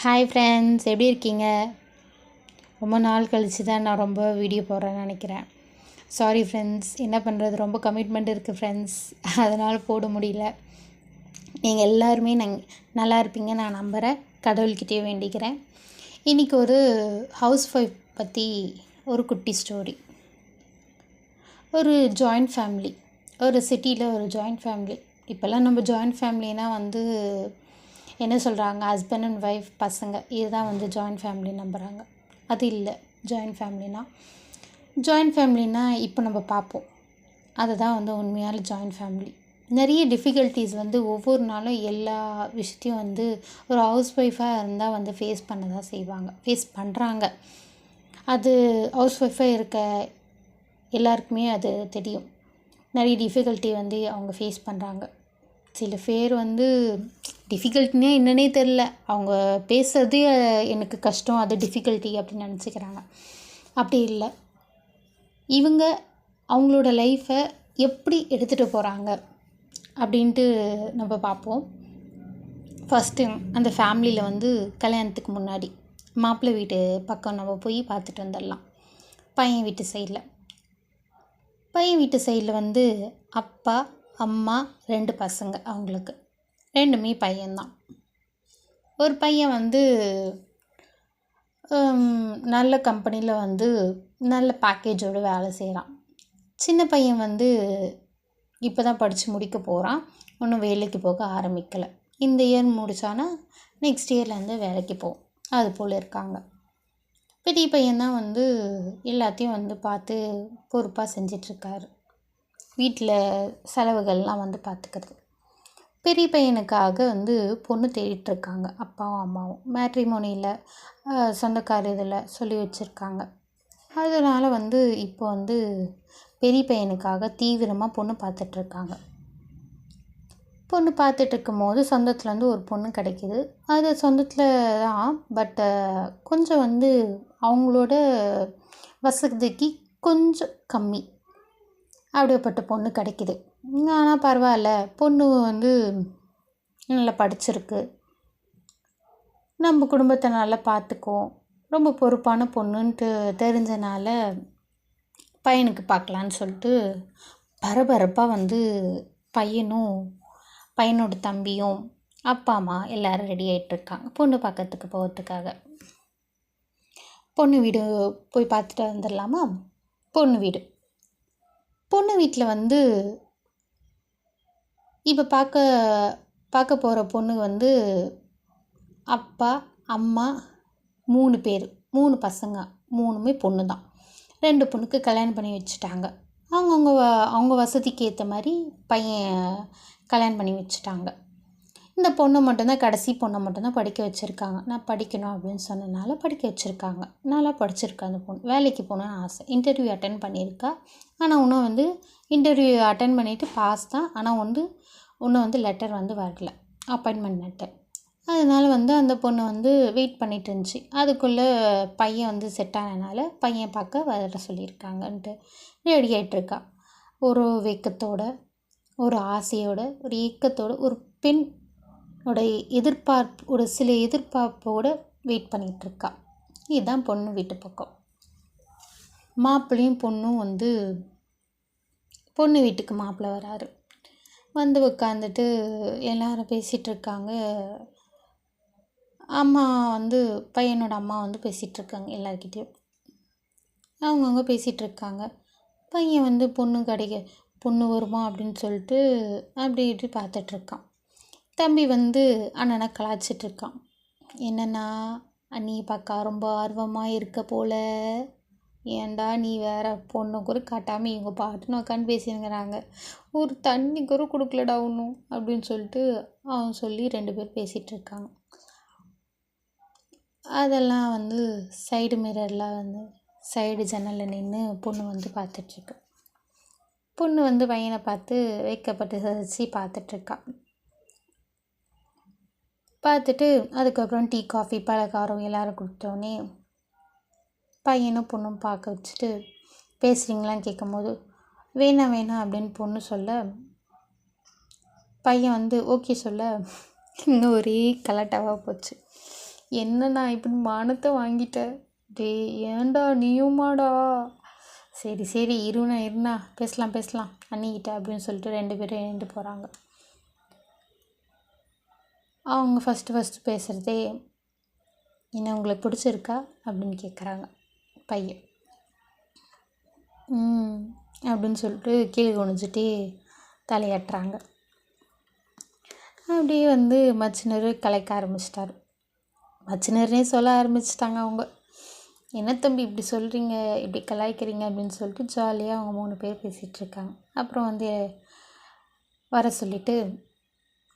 Hi friends, எப்படி இருக்கீங்க? ரொம்ப நாள் கழித்து தான் நான் ரொம்ப வீடியோ போடுறேன்னு நினைக்கிறேன். சாரி ஃப்ரெண்ட்ஸ், என்ன பண்ணுறது, ரொம்ப கமிட்மெண்ட் இருக்குது ஃப்ரெண்ட்ஸ், அதனால் போட முடியல. நீங்கள் எல்லாருமே நல்லா இருப்பீங்க நான் நம்புகிறேன், கடவுள்கிட்டே வேண்டிக்கிறேன். இன்றைக்கி ஒரு ஹவுஸ் ஒய்ஃப் பற்றி ஒரு குட்டி ஸ்டோரி. ஒரு ஜாயிண்ட் ஃபேமிலி, ஒரு சிட்டியில் ஒரு ஜாயிண்ட் ஃபேமிலி. இப்போல்லாம் நம்ம ஜாயிண்ட் ஃபேமிலினால் என்ன சொல்கிறாங்க, ஹஸ்பண்ட் அண்ட் ஒய்ஃப், பசங்க, இதுதான் ஜாயிண்ட் ஃபேமிலி நம்புகிறாங்க. அது இல்லை. ஜாயிண்ட் ஃபேமிலினா இப்போ நம்ம பார்ப்போம், அதுதான் உண்மையான ஜாயிண்ட் ஃபேமிலி. நிறைய டிஃபிகல்ட்டிஸ் ஒவ்வொரு நாளும் எல்லா விஷயத்தையும் ஒரு ஹவுஸ் ஒய்ஃபாக இருந்தால் ஃபேஸ் பண்ண தான் செய்வாங்க, ஃபேஸ் பண்ணுறாங்க. அது ஹவுஸ் ஒய்ஃபாக இருக்க எல்லாருக்குமே அது தெரியும். நிறைய டிஃபிகல்ட்டி அவங்க ஃபேஸ் பண்ணுறாங்க. சில பேர் டிஃபிகல்ட்டினே என்னன்னே தெரில, அவங்க பேசுகிறதே எனக்கு கஷ்டம், அது டிஃபிகல்ட்டி அப்படின்னு நினச்சிக்கிறாங்க. அப்படி இல்லை, இவங்க அவங்களோட லைஃப்பை எப்படி எடுத்துகிட்டு போகிறாங்க அப்படின்ட்டு நம்ம பார்ப்போம். ஃபஸ்ட்டு அந்த ஃபேமிலியில் கல்யாணத்துக்கு முன்னாடி மாப்பிள்ளை வீட்டு பக்கம் நம்ம போய் பார்த்துட்டு வந்துடலாம். பையன் வீட்டு சைடில் அப்பா, அம்மா, 2 பசங்க. அவங்களுக்கு 2மே பையன்தான். ஒரு பையன் நல்ல கம்பெனியில் நல்ல பேக்கேஜோடு வேலை செய்கிறான். சின்ன பையன் இப்போ தான் படித்து முடிக்க போகிறான், ஒன்றும் வேலைக்கு போக ஆரம்பிக்கலை. இந்த இயர் முடித்தானா நெக்ஸ்ட் இயர்லேருந்து வேலைக்கு போகும், அது போல் இருக்காங்க. பெரிய பையன்தான் எல்லாத்தையும் பார்த்து பொறுப்பாக செஞ்சிட்ருக்காரு. வீட்டில் செலவுகள்லாம் பார்த்துக்கிறது. பெரிய பையனுக்காக பொண்ணு தேடிட்டுருக்காங்க அப்பாவும் அம்மாவும். மேட்ரிமோனியில் சொந்தக்கார இதில் சொல்லி வச்சுருக்காங்க. அதனால் இப்போ பெரிய பையனுக்காக தீவிரமாக பொண்ணு பார்த்துட்ருக்காங்க. பொண்ணு பார்த்துட்ருக்கும் போது சொந்தத்தில் ஒரு பொண்ணு கிடைக்கிது. அது சொந்தத்தில் தான், பட் கொஞ்சம் அவங்களோட வசதிக்கு கொஞ்சம் கம்மி. அப்படிப்பட்ட பொண்ணு கிடைக்கிது. ஆனால் பரவாயில்ல, பொண்ணு நல்லா படிச்சிருக்கு, நம்ம குடும்பத்தை நல்லா பார்த்துக்கும், ரொம்ப பொறுப்பான பொண்ணுன்ட்டு தெரிஞ்சனால பையனுக்கு பார்க்கலான்னு சொல்லிட்டு பரபரப்பாக பையனும் பையனோட தம்பியும் அப்பா அம்மா எல்லோரும் ரெடி ஆகிட்டுருக்காங்க பொண்ணு பார்க்கறதுக்கு போகிறதுக்காக. பொண்ணு வீடு போய் பார்த்துட்டு வந்துடலாமா? பொண்ணு வீட்டில் இப்போ பார்க்க போகிற பொண்ணு அப்பா, அம்மா, 3 பேர், 3 பசங்க, 3மே பொண்ணு தான். 2 பொண்ணுக்கு கல்யாணம் பண்ணி வச்சுட்டாங்க. அவங்க வசதிக்கு ஏற்ற மாதிரி பையன் கல்யாணம் பண்ணி வச்சுட்டாங்க. இந்த பொண்ணை மட்டும்தான், கடைசி பொண்ணை மட்டும்தான் படிக்க வச்சுருக்காங்க. நான் படிக்கணும் அப்படின்னு சொன்னதுனால படிக்க வச்சுருக்காங்க. நல்லா படிச்சிருக்கா அந்த பொண்ணு. வேலைக்கு போகணுன்னு ஆசை. இன்டர்வியூ அட்டென்ட் பண்ணியிருக்கா. ஆனால் இன்னும் இன்டர்வியூ அட்டென்ட் பண்ணிவிட்டு பாஸ் தான். ஆனால் இன்னும் லெட்டர் வரல, அப்பாயின்மெண்ட் லெட்டர். அதனால் அந்த பொண்ணு வெயிட் பண்ணிட்டு இருந்துச்சு. அதுக்குள்ளே பையன் செட் ஆனதுனால பையன் பார்க்க வர சொல்லியிருக்காங்கன்ட்டு ரெடி ஆகிட்டுருக்கா. ஒரு வெக்கத்தோட, ஒரு ஆசையோட, ஒரு ஏக்கத்தோட, ஒரு பெண்ணோட ஒரு சில எதிர்பார்ப்போடு வெயிட் பண்ணிகிட்ருக்கா. இதுதான் பொண்ணு வீட்டு பக்கம். மாப்பிள்ளையும் பொண்ணும் பொண்ணு வீட்டுக்கு மாப்பிள்ளை வராரு. உட்காந்துட்டு எல்லாரும் பேசிகிட்ருக்காங்க. அம்மா பையனோட அம்மா பேசிகிட்ருக்காங்க எல்லாருக்கிட்டேயும். அவங்கவுங்க பேசிகிட்ருக்காங்க. பையன் பொண்ணு வருமா அப்படின்னு சொல்லிட்டு அப்படி இப்படி பார்த்துட்ருக்கான். தம்பி அண்ணனை கலாய்ச்சிட்ருக்கான். என்னன்னா, அண்ணியை பார்க்க ரொம்ப ஆர்வமாக இருக்க போல, ஏன்டா நீ வேற, பொண்ணு கூட காட்டாமல் இவங்க பாட்டுன்னு உட்காந்து பேசினுங்கிறாங்க, ஒரு தண்ணி கூட கொடுக்கலடா ஒன்றும் அப்படின்னு சொல்லிட்டு அவன் சொல்லி 2 பேர் பேசிகிட்ருக்காங்க. அதெல்லாம் சைடு மிரரில் சைடு ஜன்னலில் நின்று பொண்ணு பார்த்துட்ருக்கு. பொண்ணு பையனை பார்த்து வைக்கப்பட்டு சதிச்சு பார்த்துட்ருக்கா. பார்த்துட்டு அதுக்கப்புறம் டீ, காஃபி, பலகாரம் எல்லோரும் கொடுத்தோன்னே பையனும் பொண்ணும் பார்க்க வச்சுட்டு பேசுகிறீங்களான்னு கேட்கும்போது வேணாம் அப்படின்னு பொண்ணு சொல்ல, பையன் ஓகே சொல்ல இன்னும் ஒரே கலாட்டாவாக போச்சு. என்னண்ணா இப்படி மானத்தை வாங்கிட்ட? டேய் ஏன்டா நீயுமாடா? சரி சரி இருண்ணா பேசலாம் அண்ணிக்கிட்ட அப்படின்னு சொல்லிட்டு 2 பேரும் எழுந்து போகிறாங்க. அவங்க ஃபஸ்ட்டு பேசுகிறதே, என்ன உங்களுக்கு பிடிச்சிருக்கா அப்படின்னு கேட்குறாங்க பையன். அப்படின்னு சொல்லிட்டு கீழே குனிஞ்சிட்டு தலையாட்டுறாங்க. அப்படியே மச்சினர் கலைக்க ஆரம்பிச்சிட்டாரு. மச்சினர்னே சொல்ல ஆரம்பிச்சிட்டாங்க அவங்க. என்ன தம்பி இப்படி சொல்கிறீங்க, இப்படி கலாய்க்கிறீங்க அப்படின்னு சொல்லிட்டு ஜாலியாக அவங்க 3 பேர் பேசிகிட்ருக்காங்க. அப்புறம் வர சொல்லிவிட்டு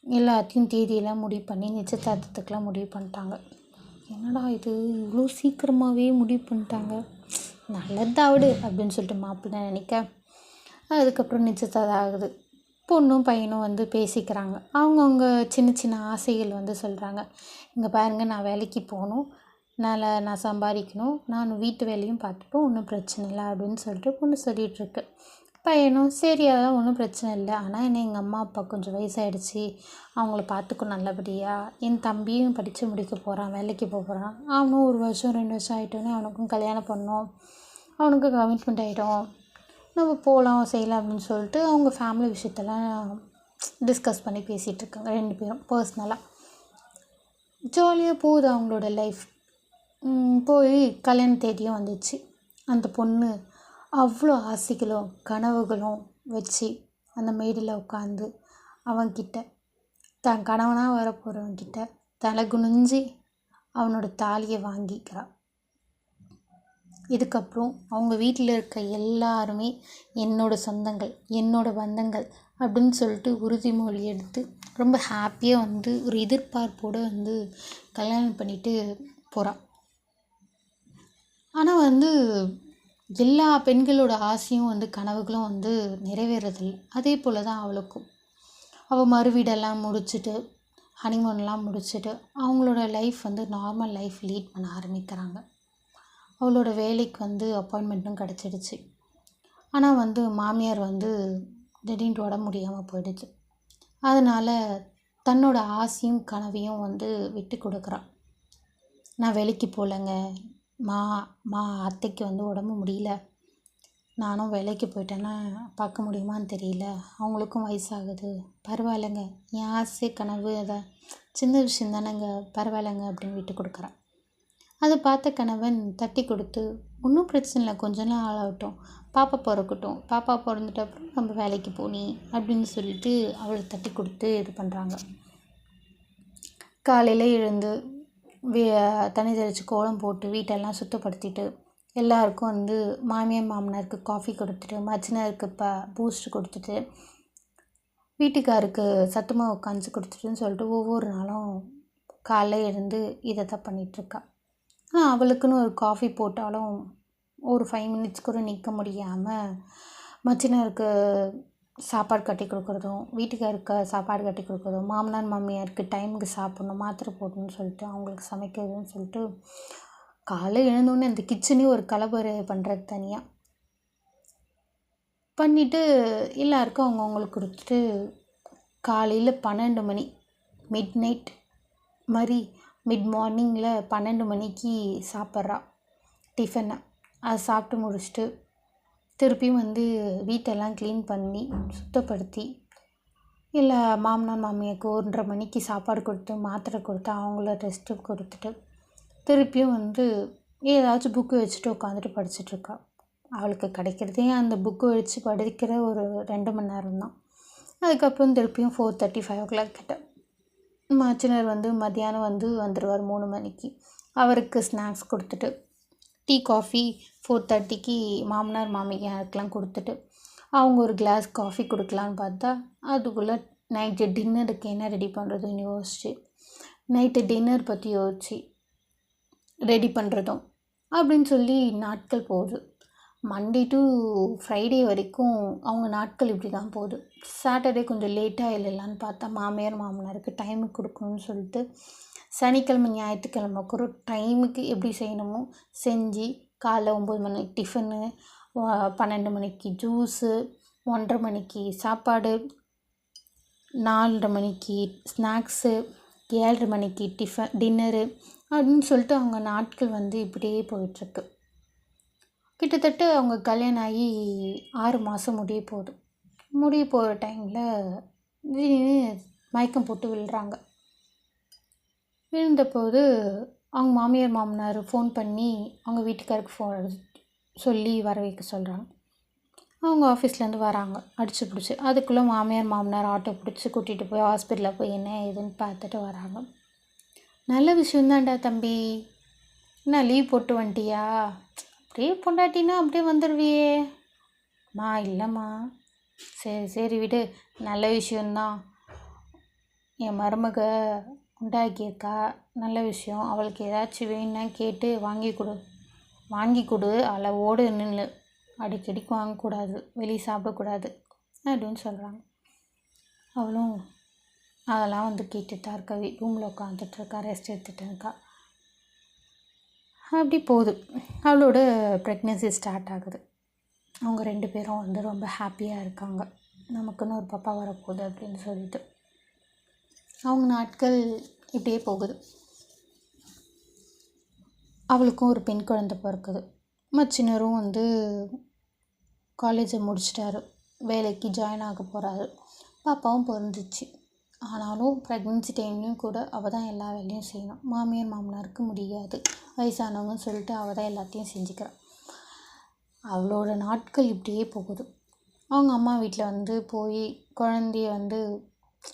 எல்லாத்தையும் தேதியெல்லாம் முடிவு பண்ணி நிச்சயதார்த்தத்துக்கெலாம் முடிவு பண்ணிட்டாங்க. என்னடா இது இவ்வளோ சீக்கிரமாகவே முடிவு பண்ணிட்டாங்க, நல்லதாவிடு அப்படின்னு சொல்லிட்டு மாப்பிள்ளை நினைக்க, அதுக்கப்புறம் நிச்சயதார்த்தம் ஆகுது. பொண்ணும் பையனும் பேசிக்கிறாங்க. அவங்கவுங்க சின்ன சின்ன ஆசைகள் சொல்கிறாங்க. இங்கே பாருங்கள், நான் வேலைக்கு போகணும், நான் சம்பாதிக்கணும், நான் வீட்டு வேலையும் பார்த்துப்போம், ஒன்றும் பிரச்சனை இல்லை அப்படின்னு சொல்லிட்டு பொண்ணு சொல்லிகிட்ருக்கு. பையனும் சரி அதெல்லாம் ஒன்றும் பிரச்சனை இல்லை, ஆனால் என்ன எங்கள் அம்மா அப்பா கொஞ்சம் வயசாகிடுச்சு, அவங்கள பார்த்துக்கும் நல்லபடியாக. என் தம்பியும் படித்து முடிக்க போகிறான், வேலைக்கு போகிறான், அவனும் 1 வருஷம் 2 வருஷம் ஆகிட்டோன்னே அவனுக்கும் கல்யாணம் பண்ணோம், அவனுக்கு கமிட்மெண்ட் ஆகிடும், நம்ம போகலாம் செய்யலாம் அப்படின்னு சொல்லிட்டு அவங்க ஃபேமிலி விஷயத்தெல்லாம் டிஸ்கஸ் பண்ணி பேசிகிட்ருக்காங்க 2 பேரும் பர்சனலாக. ஜாலியாக போகுது அவங்களோட லைஃப். போய் கல்யாண தேதியும் வந்துச்சு. அந்த பொண்ணு அவ்வளோ ஆசைகளும் கனவுகளும் வச்சு அந்த மேடையில் உட்காந்து அவன்கிட்ட, தன் கணவனாக வரப்போகிறவன்கிட்ட தலை குனிஞ்சு அவனோட தாலியை வாங்கிக்கிறான். இதுக்கப்புறம் அவங்க வீட்டில் இருக்க எல்லாருமே என்னோட சொந்தங்கள், என்னோட பந்தங்கள் அப்படின்னு சொல்லிட்டு உறுதிமொழி எடுத்து ரொம்ப ஹாப்பியாக ஒரு எதிர்பார்ப்போடு கல்யாணம் பண்ணிட்டு போகிறான். ஆனால் எல்லா பெண்களோட ஆசையும் கனவுகளும் நிறைவேறதில்லை. அதே போல் தான் அவளுக்கும். அவள் மறுவீடெல்லாம் முடிச்சுட்டு ஹனிமூன்லாம் முடிச்சுட்டு அவங்களோட லைஃப் நார்மல் லைஃப் லீட் பண்ண ஆரம்பிக்கிறாங்க. அவளோட வேலைக்கு அப்பாயின்மெண்ட்டும் கிடச்சிடுச்சு. ஆனால் மாமியார் திடீர்னு உடம்பு முடியாமல் போயிடுச்சு. அதனால் தன்னோட ஆசையும் கனவையும் விட்டு கொடுக்குறான். நான் வேலைக்கு போகலங்க, அத்தைக்கு உடம்பு முடியல, நானும் வேலைக்கு போயிட்டேன்னா பார்க்க முடியுமான்னு தெரியல, அவங்களுக்கும் வயசாகுது, பரவாயில்லைங்க, என் ஆசை கனவு அதை சின்ன விஷயம் தானேங்க, பரவாயில்லைங்க அப்படின்னு விட்டு கொடுக்குறான். அதை பார்த்த கணவன் தட்டி கொடுத்து, ஒன்றும் பிரச்சனை இல்லை, கொஞ்ச நாள் ஆளாகட்டும், பாப்பா பிறக்கட்டும், பாப்பா பிறந்துட்ட அப்புறம் நம்ம வேலைக்கு போனி அப்படின்னு சொல்லிட்டு அவளை தட்டி கொடுத்து இது பண்ணுறாங்க. காலையில் எழுந்து தண்ணி தெளித்து கோலம் போட்டு வீட்டெல்லாம் சுத்தப்படுத்திட்டு எல்லாருக்கும் மாமியார் மாமனாருக்கு காஃபி கொடுத்துட்டு, மச்சினருக்கு பூஸ்ட் கொடுத்துட்டு, வீட்டுக்காருக்கு சத்துமாவு உட்காந்து கொடுத்துட்டுன்னு சொல்லிட்டு ஒவ்வொரு நாளும் காலையில் எழுந்து இதை தான் பண்ணிகிட்ருக்கா. அவளுக்குன்னு ஒரு காஃபி போட்டாலும் ஒரு 5 மினிட்ஸ் கூட நிற்க முடியாமல் மச்சினருக்கு சாப்பாடு கட்டி கொடுக்குறதும், வீட்டுக்காருக்கு சாப்பாடு கட்டி கொடுக்குறதும், மாமனார் மாமியாருக்கு டைமுக்கு சாப்பிட்ணும், மாத்திரை போடணும்னு சொல்லிட்டு அவங்களுக்கு சமைக்கிறதுன்னு சொல்லிட்டு காலையில் எழுந்தோடனே அந்த கிச்சனையும் ஒரு கலவரை பண்ணுறது தனியாக பண்ணிவிட்டு எல்லாருக்கும் அவங்கவுங்களுக்கு கொடுத்துட்டு காலையில் 12 மணி மிட் நைட் மாதிரி மிட் மார்னிங்கில் 12 மணிக்கு சாப்பிட்றா டிஃபனை. அதை சாப்பிட்டு முடிச்சுட்டு திருப்பியும் வீட்டெல்லாம் க்ளீன் பண்ணி சுத்தப்படுத்தி இல்லை மாமனார் மாமியாருக்கு 1:30 மணிக்கு சாப்பாடு கொடுத்து மாத்திரை கொடுத்து அவங்கள ரெஸ்ட்டு கொடுத்துட்டு திருப்பியும் ஏதாச்சும் புக்கு வச்சுட்டு உட்காந்துட்டு படிச்சுட்ருக்கா. அவளுக்கு கிடைக்கிறதே அந்த புக்கு வச்சு படிக்கிற ஒரு 2 மணி நேரம் தான். அதுக்கப்புறம் திருப்பியும் 4:30 5 o'clock கிட்ட மச்சினர் மத்தியானம் வந்துடுவார் 3 மணிக்கு. அவருக்கு ஸ்நாக்ஸ் கொடுத்துட்டு டீ காஃபி 4:30க்கு மாமனார் மாமியாருக்கெலாம் கொடுத்துட்டு அவங்க ஒரு கிளாஸ் காஃபி கொடுக்கலான்னு பார்த்தா அதுக்குள்ளே நைட்டு டின்னருக்கு என்ன ரெடி பண்ணுறதுன்னு யோசிச்சு நைட்டு டின்னர் பற்றி யோசிச்சு ரெடி பண்ணுறதும் அப்படின்னு சொல்லி நாட்கள் போகுது. மண்டே டு ஃப்ரைடே வரைக்கும் அவங்க நாட்கள் இப்படி தான் போகுது. சாட்டர்டே கொஞ்சம் லேட்டாக இல்லைலான்னு பார்த்தா மாமியார் மாமனாருக்கு டைமுக்கு கொடுக்கணும்னு சொல்லிட்டு சனிக்கிழமை ஞாயிற்றுக்கிழமை கூட டைமுக்கு எப்படி செய்யணுமோ செஞ்சு காலைல 9 மணிக்கு டிஃபனு, 12 மணிக்கு ஜூஸு, 1:30 மணிக்கு சாப்பாடு, 4:30 மணிக்கு ஸ்நாக்ஸு, 7:30 மணிக்கு டின்னரு அப்படின்னு சொல்லிட்டு அவங்க நாட்கள் வந்து இப்படியே போயிட்டுருக்கு. கிட்டத்தட்ட அவங்க கல்யாணம் ஆகி 6 மாதம் முடிய போகிற டைமில் திடீர்னு மயக்கம் போட்டு விழுறாங்க. விழுந்தபோது அவங்க மாமியார் மாமனார் ஃபோன் பண்ணி அவங்க வீட்டுக்காருக்கு சொல்லி வர வைக்க சொல்கிறாங்க. அவங்க ஆஃபீஸ்லேருந்து வராங்க அடிச்சு பிடிச்சி. அதுக்குள்ளே மாமியார் மாமனார் ஆட்டோ பிடிச்சி கூட்டிகிட்டு போய் ஹாஸ்பிட்டலில் போய் என்ன ஏதுன்னு பார்த்துட்டு வராங்க. நல்ல விஷயந்தான்டா தம்பி, என்ன லீவ் போட்டு வந்துட்டியா? அப்படியே பொண்டாட்டினா அப்படியே வந்துடுவியே. இல்லைம்மா. சரி விடு, நல்ல விஷயந்தான். என் மருமக உண்டாக்கியிருக்கா, நல்ல விஷயம். அவளுக்கு ஏதாச்சும் வேணும்னா கேட்டு வாங்கி கொடு. அளவோடு நின்று அடிக்கடிக்கு வாங்கக்கூடாது, வெளியே சாப்பிடக்கூடாது அப்படின்னு சொல்கிறாங்க. அவளும் அதெல்லாம் வந்து கேட்டுட்டா இருக்கா, ரூமில் உட்காந்துட்ருக்கா, ரெஸ்ட் எடுத்துகிட்டு இருக்கா. அப்படி போகுது. அவளோட ப்ரெக்னென்சி ஸ்டார்ட் ஆகுது. அவங்க 2 பேரும் வந்து ரொம்ப ஹாப்பியாக இருக்காங்க, நமக்குன்னு ஒரு பாப்பா வரப்போகுது அப்படின்னு சொல்லிட்டு. அவங்க நாட்கள் இப்படியே போகுது. அவளுக்கும் ஒரு பெண் குழந்தை பிறக்குது. மச்சினரும் வந்து காலேஜை முடிச்சிட்டாரு, வேலைக்கு ஜாயின் ஆக போகிறாரு. பாப்பாவும் பிறந்துச்சு. ஆனாலும் ப்ரெக்னென்சி டைம்லேயும் கூட அவள் தான் எல்லா வேலையும் செய்யணும். மாமியார் மாமனாருக்கு முடியாது, வயசானவங்கன்னு சொல்லிட்டு அவள் தான் எல்லாத்தையும் செஞ்சுக்கிறாள். அவளோட நாட்கள் இப்படியே போகுது. அவங்க அம்மா வீட்டில் வந்து போய் குழந்தைய வந்து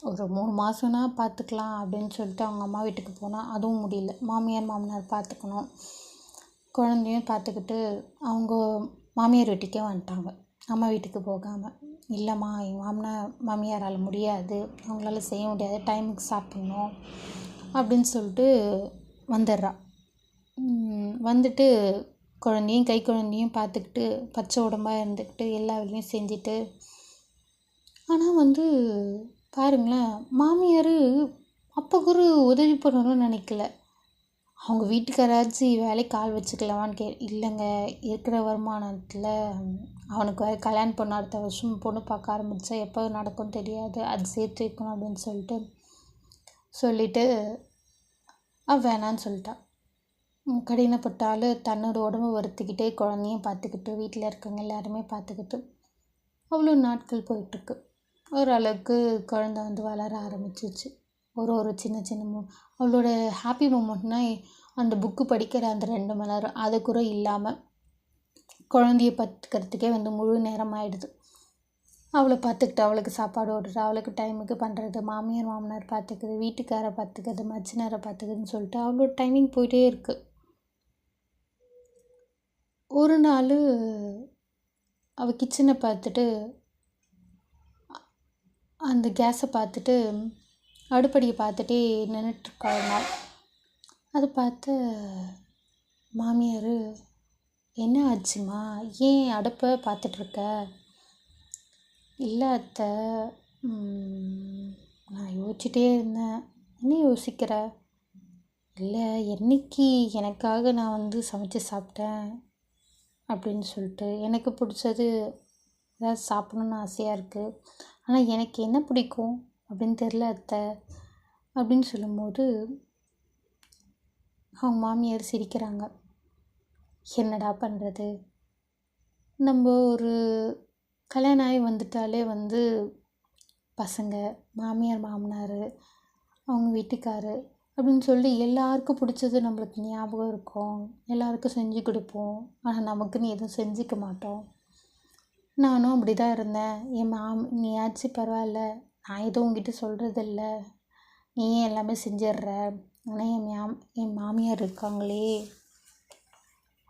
ஒரு 3 மாதம்னா பார்த்துக்கலாம் அப்படின்னு சொல்லிட்டு அவங்க அம்மா வீட்டுக்கு போனால் அதுவும் முடியல. மாமியார் மாமனார் பார்த்துக்கணும், குழந்தையும் பார்த்துக்கிட்டு அவங்க மாமியார் வீட்டுக்கே வந்துட்டாங்க, அம்மா வீட்டுக்கு போகாமல். இல்லைம்மா, எங்கள் மாமியாரால் முடியாது, அவங்களால செய்ய முடியாது, டைமுக்கு சாப்பிட்ணும் அப்படின்னு சொல்லிட்டு வந்துடுறா. வந்துட்டு கை குழந்தையும் பார்த்துக்கிட்டு பச்சை உடம்பாக இருந்துக்கிட்டு எல்லா வேலையும் செஞ்சுட்டு. ஆனால் வந்து பாருங்களேன், மாமியார் அப்போ கூட உதவி பண்ணணும்னு நினைக்கல. அவங்க வீட்டுக்காராச்சும் வேலைக்கு ஆள் வச்சுக்கலாமான்னு இல்லைங்க, இருக்கிற வருமானத்தில் அவனுக்கு கல்யாணம் பண்ண அடுத்த வருஷம் பொண்ணு பார்க்க ஆரம்பித்தா எப்போ நடக்கும்னு தெரியாது, அது சேர்த்து வைக்கணும் அப்படின்னு சொல்லிட்டு வேணான்னு சொல்லிட்டா. கடினப்பட்டால் தன்னோட உடம்பு வருத்திக்கிட்டே குழந்தையும் பார்த்துக்கிட்டு வீட்டில் இருக்கவங்க எல்லாருமே பார்த்துக்கிட்டு அவ்வளோ நாட்கள் போயிட்டுருக்கு. ஓரளவுக்கு குழந்தை வந்து வளர ஆரம்பிச்சிச்சு. ஒரு சின்ன அவளோட ஹாப்பி மூமெண்ட்னால் அந்த புக்கு படிக்கிற அந்த 2 மணி நேரம், அது கூட இல்லாமல் குழந்தைய பார்த்துக்கிறதுக்கே வந்து முழு நேரம் ஆகிடுது. அவளை பார்த்துக்கிட்டு அவளுக்கு சாப்பாடு ஓடுறது, அவளுக்கு டைமுக்கு பண்ணுறது, மாமியார் மாமனார் பார்த்துக்குது, வீட்டுக்காரை பார்த்துக்கிறது, மச்சினாரை பார்த்துக்குதுன்னு சொல்லிட்டு அவளோட டைமிங் போயிட்டே இருக்குது. ஒரு நாள் அவள் கிச்சனை பார்த்துட்டு அந்த கேஸை பார்த்துட்டு அடுப்படியை பார்த்துட்டே நின்றுட்டுருக்கா ஒரு நாள். அதை பார்த்து மாமியார், என்ன ஆச்சுமா, ஏன் அடுப்பை பார்த்துட்ருக்க? இல்லை அத்தை, நான் யோசிச்சுட்டே இருந்தேன். என்ன யோசிக்கிற? இல்லை, என்னைக்கு எனக்காக நான் வந்து சமைச்சு சாப்பிட்டேன் அப்படின்னு சொல்லிட்டு எனக்கு பிடிச்சது ஏதாவது சாப்பிடணுன்னு ஆசையாக இருக்குது, ஆனால் எனக்கு என்ன பிடிக்கும் அப்படின்னு தெரில அத்தை அப்படின்னு சொல்லும்போது அவங்க மாமியார் சிரிக்கிறாங்க. என்னடா பண்ணுறது, நம்ம ஒரு கல்யாணம் ஆகி வந்துட்டாலே வந்து பசங்க, மாமியார் மாமனார், அவங்க வீட்டுக்காரு அப்படின்னு சொல்லி எல்லாருக்கும் பிடிச்சது நம்மளுக்கு ஞாபகம் இருக்கும், எல்லாருக்கும் செஞ்சு கொடுப்போம். ஆனால் நமக்குன்னு எதுவும் செஞ்சுக்க மாட்டோம். நானும் அப்படி தான் இருந்தேன். நீயாச்சும் பரவாயில்ல, நான் எதுவும் உங்ககிட்ட சொல்கிறதில்ல, நீயே எல்லாமே செஞ்சிடுற. ஆனால் என் மாமியார் இருக்காங்களே,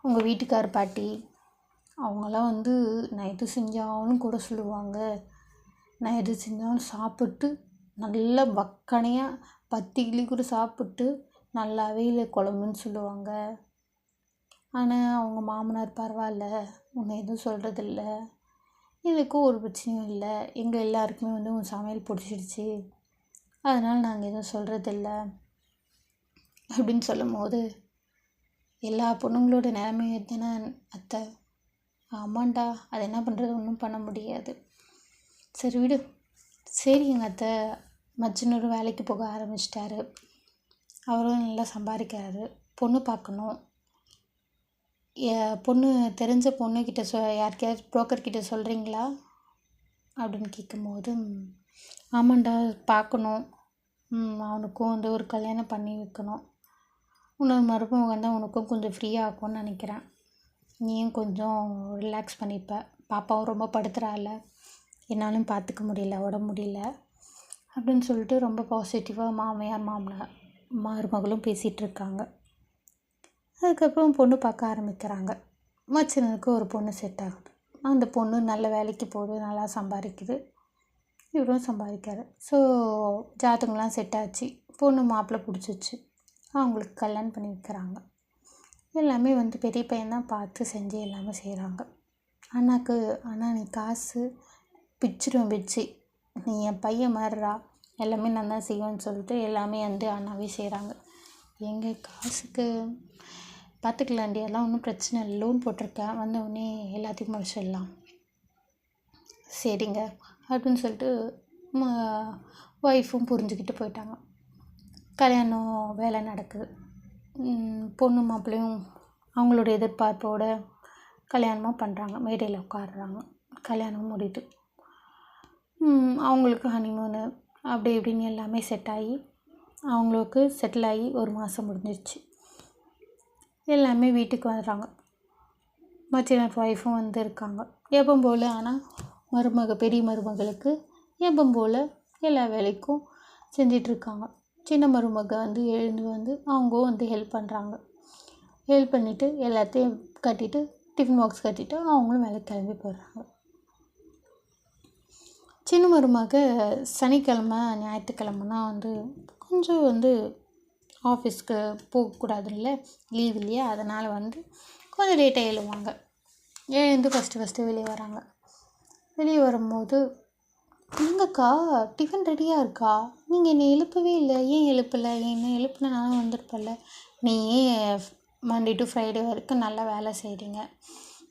உங்கள் வீட்டுக்கார் பாட்டி, அவங்களாம் வந்து நான் எது செஞ்சாலும் கூட சொல்லுவாங்க. நான் எது செஞ்சாலும் சாப்பிட்டு நல்லா வக்கனையாக 10 இட்லி கூட சாப்பிட்டு நல்லாவே இல்லை குழம்புன்னு சொல்லுவாங்க. ஆனால் அவங்க மாமனார் பரவாயில்ல, உன்னை எதுவும் சொல்கிறதில்ல, எனக்கும் ஒரு பிரச்சனையும் இல்லை, எங்கள் எல்லாருக்குமே வந்து உன் சமையல் பிடிச்சிடுச்சு, அதனால் நாங்கள் எதுவும் சொல்கிறதில்ல அப்படின்னு சொல்லும் போது எல்லா பொண்ணுங்களோட நிலைமையும் தானே அத்தை. ஆமாண்டா, அது என்ன பண்ணுறது, ஒன்றும் பண்ண முடியாது. சரி விடு. சரிங்க அத்தை, மச்சினரும் வேலைக்கு போக ஆரம்பிச்சிட்டாரு, அவரும் நல்லா சம்பாதிக்கிறாரு. பொண்ணு பார்க்கணும். பொண்ணு தெரிஞ்ச பொண்ணுக்கிட்ட யாருக்கையாவது புரோக்கர்கிட்ட சொல்கிறீங்களா அப்படின்னு கேட்கும்போது, ஆமாண்டா பார்க்கணும், அவனுக்கும் வந்து ஒரு கல்யாணம் பண்ணி வைக்கணும், இன்னொரு மருமகன் வந்தால் உனக்கும் கொஞ்சம் ஃப்ரீயாக ஆகும்னு நினைக்கிறேன், நீயும் கொஞ்சம் ரிலாக்ஸ் பண்ணிப்ப, பாப்பாவும் ரொம்ப படுத்துறாள், என்னாலும் பார்த்துக்க முடியல, உடம்பு முடியல அப்படின்னு சொல்லிட்டு ரொம்ப பாசிட்டிவாக மாமியார் மாமனார் மருமகளும் பேசிகிட்ருக்காங்க. அதுக்கப்புறம் பொண்ணு பார்க்க ஆரம்பிக்கிறாங்க. மச்சினனுக்கு ஒரு பொண்ணு செட் ஆகுது. அந்த பொண்ணு நல்ல வேலைக்கு போகுது, நல்லா சம்பாதிக்குது, இவரும் சம்பாதிக்காரு. ஸோ ஜாதகம்லாம் செட் ஆச்சு, பொண்ணு மாப்பிள்ளை பிடிச்சிச்சு, அவங்களுக்கு கல்யாணம் பண்ணி வைக்கிறாங்க. எல்லாமே வந்து பெரிய பையன்தான் பார்த்து செஞ்சு எல்லாமே செய்கிறாங்க. ஆனால் நீ காசு பிச்சிடும் வச்சு, நீ என் பையன் மாறுறா, எல்லாமே நான் தான் செய்வேன்னு சொல்லிட்டு எல்லாமே வந்து அண்ணாவே செய்கிறாங்க. எங்கள் காசுக்கு பார்த்துக்கலாண்டி, அதெல்லாம் ஒன்றும் பிரச்சனை இல்லை, லோன் போட்டிருக்கேன், வந்த உடனே எல்லாத்தையும் முடிச்சிடலாம். சரிங்க அப்படின்னு சொல்லிட்டு ஒய்ஃபும் புரிஞ்சுக்கிட்டு போயிட்டாங்க. கல்யாணம் வேலை நடக்குது. பொண்ணு மாப்பிள்ளையும் அவங்களோட எதிர்பார்ப்போட கல்யாணமாக பண்ணுறாங்க. மேடையில் உட்காடுறாங்க. கல்யாணம் முடியுது. அவங்களுக்கு ஹனிமூனு அப்படி இப்படின்னு எல்லாமே செட் ஆகி அவங்களுக்கு செட்டில் ஆகி ஒரு மாதம் முடிஞ்சிருச்சு. எல்லாமே வீட்டுக்கு வந்துடுறாங்க. மச்சினர் ஒய்ஃபும் வந்து இருக்காங்க எப்பவும் போல். ஆனால் பெரிய மருமகளுக்கு எப்பவும் போல் எல்லா வேலைக்கும் செஞ்சிட்ருக்காங்க. சின்ன மருமக வந்து எழுந்து வந்து அவங்க வந்து ஹெல்ப் பண்ணுறாங்க. ஹெல்ப் பண்ணிவிட்டு எல்லாத்தையும் கட்டிட்டு டிஃபன் பாக்ஸ் கட்டிவிட்டு அவங்களும் வேலைக்கு கிளம்பி போயிடுறாங்க. சின்ன மருமக சனிக்கிழமை ஞாயிற்றுக்கிழமைனா வந்து கொஞ்சம் வந்து ஆஃபீஸ்க்கு போகக்கூடாதுல்ல, லீவ் இல்லையா, அதனால் வந்து கொஞ்சம் லேட்டாக எழுவாங்க. எழுந்து ஃபஸ்ட்டு வெளியே வராங்க. வெளியே வரும்போது, எங்கக்கா டிஃபன் ரெடியாக இருக்கா, நீங்கள் என்னை எழுப்பவே இல்லை, ஏன் எழுப்பலை, என்ன எழுப்புனா நானும் வந்திருப்பேன்ல, நீ மண்டே டு ஃப்ரைடே வரைக்கும் நல்லா வேலை செய்கிறீங்க,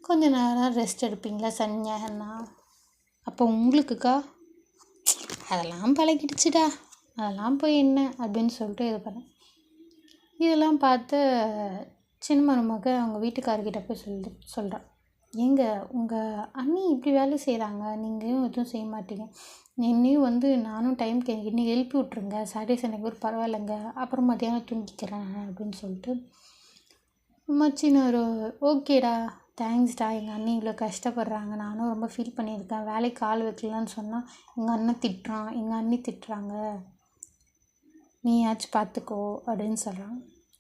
கொஞ்சம் நேரம் ரெஸ்ட் எடுப்பீங்களா சனி ஞாயிறுனா, அப்போ உங்களுக்குக்கா அதெல்லாம் பழகிடுச்சுடா, அதெல்லாம் போய் என்ன அப்படின்னு சொல்லிட்டு இது பண்ணேன். இதெல்லாம் பார்த்து சின்ன மருமக அவங்க வீட்டுக்காரர்கிட்ட போய் சொல்கிறான், ஏங்க உங்கள் அண்ணி இப்படி வேலை செய்கிறாங்க, நீங்களும் எதுவும் செய்ய மாட்டீங்க, என்னையும் வந்து நானும் டைம்க்கு என்னை எழுப்பி விட்ருங்க, சாட்டர்டே சண்டே கூட பரவாயில்லைங்க, அப்புறம் மத்தியானம் தூங்கிக்கிறேன் அப்படின்னு சொல்லிட்டு மச்சினர் ஓகேடா தேங்க்ஸ்டா, எங்கள் அண்ணி இவ்வளோ கஷ்டப்படுறாங்க, நானும் ரொம்ப ஃபீல் பண்ணியிருக்கேன், வேலைக்கு ஆள் வைக்கலான்னு சொன்னால் எங்கள் அண்ணன் திட்டுறான், எங்கள் அண்ணி திட்டுறாங்க, நீயாச்சும் பார்த்துக்கோ அப்படின்னு சொல்கிறாங்க.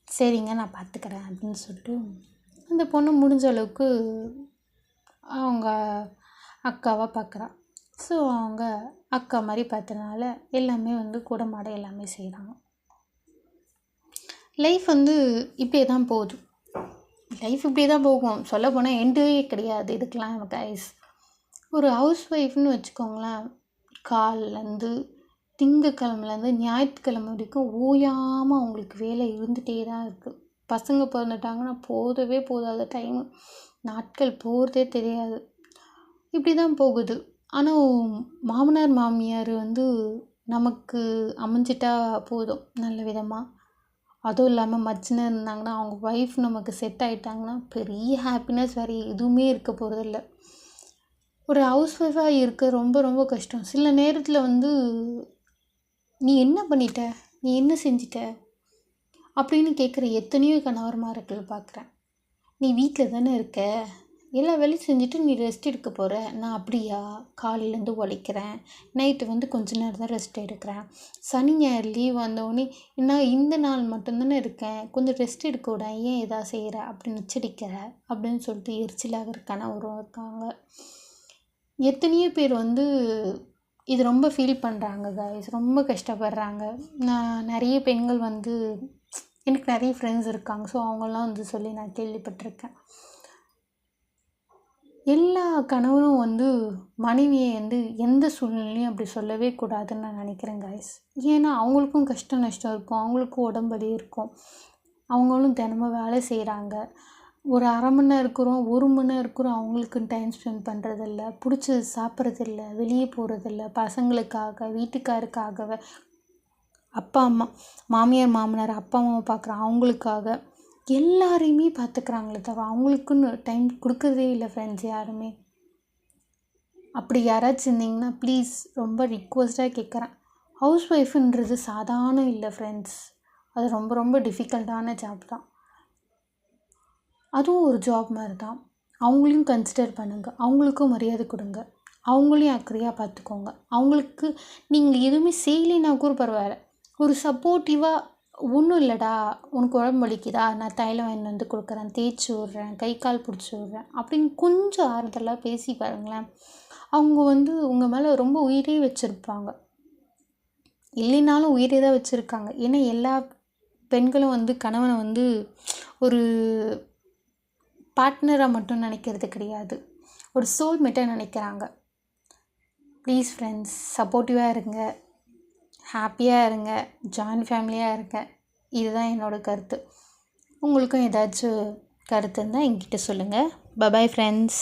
சரிங்க நான் பார்த்துக்கிறேன் அப்படின்னு சொல்லிட்டு அந்த பொண்ணு முடிஞ்ச அளவுக்கு அவங்க அக்காவாக பார்க்குறான். ஸோ அவங்க அக்கா மாதிரி பார்த்தனால எல்லாமே வந்து கூட மாட எல்லாமே செய்கிறாங்க. லைஃப் வந்து இப்படியே தான் போகுது. லைஃப் இப்படியே தான் போகும், சொல்ல போனால் எண்டே கிடையாது இதுக்கெலாம். எனக்கு ஐஸ் ஒரு ஹவுஸ் ஒய்ஃப்னு வச்சுக்கோங்களேன், காலிலேருந்து திங்கக்கிழமைலேருந்து ஞாயிற்றுக்கிழமை வரைக்கும் ஓயாமல் அவங்களுக்கு வேலை இருந்துகிட்டே தான் இருக்குது. பசங்க பிறந்துட்டாங்கன்னா போதாத டைமு, நாட்கள் போகிறதே தெரியாது, இப்படி தான் போகுது. ஆனால் மாமனார் மாமியார் வந்து நமக்கு அமைஞ்சிட்டா போதும் நல்ல விதமாக. அதுவும் இல்லாமல் மச்சினர் இருந்தாங்கன்னா, அவங்க ஒய்ஃப் நமக்கு செட் ஆகிட்டாங்கன்னா பெரிய ஹாப்பினஸ் வேறு எதுவுமே இருக்க போகிறதில்ல. ஒரு ஹவுஸ் ஒய்ஃபாக இருக்க ரொம்ப ரொம்ப கஷ்டம். சில நேரத்தில் வந்து நீ என்ன பண்ணிட்ட, நீ என்ன செஞ்சிட்ட அப்படின்னு கேட்குற எத்தனையோ கணவர்மார்கள் பார்க்குறேன். நீ வீட்டில் தானே இருக்க, எல்லா வேலையும் செஞ்சுட்டு நீ ரெஸ்ட் எடுக்க போகிற, நான் அப்படியா, காலையிலேருந்து உழைக்கிறேன், நைட்டு வந்து கொஞ்ச நேரம் தான் ரெஸ்ட் எடுக்கிறேன், சனி ஞாயிறு லீவ் வந்தோடனே நான் இந்த நாள் மட்டும்தானே இருக்கேன், கொஞ்சம் ரெஸ்ட் எடுக்க விட, ஏன் எதாவது செய்கிற அப்படின்னு நச்சடிக்கிற அப்படின்னு சொல்லிட்டு எரிச்சலாக கணவரும் இருக்காங்க. எத்தனையோ பேர் வந்து இது ரொம்ப ஃபீல் பண்ணுறாங்க கைஸ், ரொம்ப கஷ்டப்படுறாங்க. நான் நிறைய பெண்கள் வந்து எனக்கு நிறைய ஃப்ரெண்ட்ஸ் இருக்காங்க, ஸோ அவங்களாம் வந்து சொல்லி நான் கேள்விப்பட்டிருக்கேன். எல்லா கணவரும் வந்து மனைவியை வந்து எந்த சூழ்நிலையும் அப்படி சொல்லவே கூடாதுன்னு நான் நினைக்கிறேன் கைஸ். ஏன்னா அவங்களுக்கும் கஷ்டம் நஷ்டம் இருக்கும், அவங்களுக்கும் உடம்படி இருக்கும், அவங்களும் தினமும் வேலை செய்கிறாங்க. ஒரு அரை மணி நேரம் இருக்கிறோம், 1 மணி நேரம் இருக்கிறோம், அவங்களுக்குன்னு டைம் ஸ்பெண்ட் பண்ணுறதில்ல, பிடிச்சது சாப்பிட்றதில்ல, வெளியே போகிறதில்ல, பசங்களுக்காக வீட்டுக்காருக்காக அப்பா அம்மா, மாமியார் மாமனார் அப்பா அம்மாவை பார்க்குற அவங்களுக்காக எல்லாரையுமே பார்த்துக்கிறாங்களே தவிர அவங்களுக்குன்னு டைம் கொடுக்குறதே இல்லை ஃப்ரெண்ட்ஸ் யாருமே. அப்படி யாராச்சும் இருந்தீங்கன்னா ப்ளீஸ் ரொம்ப ரிக்வெஸ்ட்டாக கேட்குறேன். ஹவுஸ் ஒய்ஃபுன்றது சாதாரண இல்லை ஃப்ரெண்ட்ஸ். அது ரொம்ப ரொம்ப டிஃபிகல்ட்டான ஜாப் தான். அதுவும் ஒரு ஜாப் மாதிரி தான். அவங்களையும் கன்சிடர் பண்ணுங்கள், அவங்களுக்கும் மரியாதை கொடுங்க, அவங்களையும் அக்கறையாக பார்த்துக்கோங்க. அவங்களுக்கு நீங்கள் எதுவுமே செய்யலைன்னா கூட பரவாயில்ல, ஒரு சப்போர்ட்டிவாக ஒன்றும் இல்லைடா உனக்கு உடம்பு வலிக்குதா, நான் தைலம் வாங்கி வந்து கொடுக்குறேன், தேய்ச்சி விட்றேன், கை கால் பிடிச்சி விட்றேன் அப்படின்னு கொஞ்சம் ஆறுதலாக பேசி பாருங்களேன். அவங்க உங்கள் மேலே ரொம்ப உயிரே வச்சுருப்பாங்க. இல்லைனாலும் உயிரே தான் வச்சுருக்காங்க. ஏன்னா எல்லா பெண்களும் கணவனை ஒரு பார்ட்னராக மட்டும் நினைக்கிறது கிடையாது, ஒரு சோல்மேட்டாக நினைக்கிறாங்க. ப்ளீஸ் ஃப்ரெண்ட்ஸ் சப்போர்ட்டிவாக இருங்க, ஹாப்பியாக இருங்க, ஜாயின்ட் ஃபேமிலியாக இருங்க. இதுதான் என்னோடய கருத்து. உங்களுக்கும் ஏதாச்சும் கருத்து இருந்தால் என்கிட்ட சொல்லுங்கள். Bye bye friends.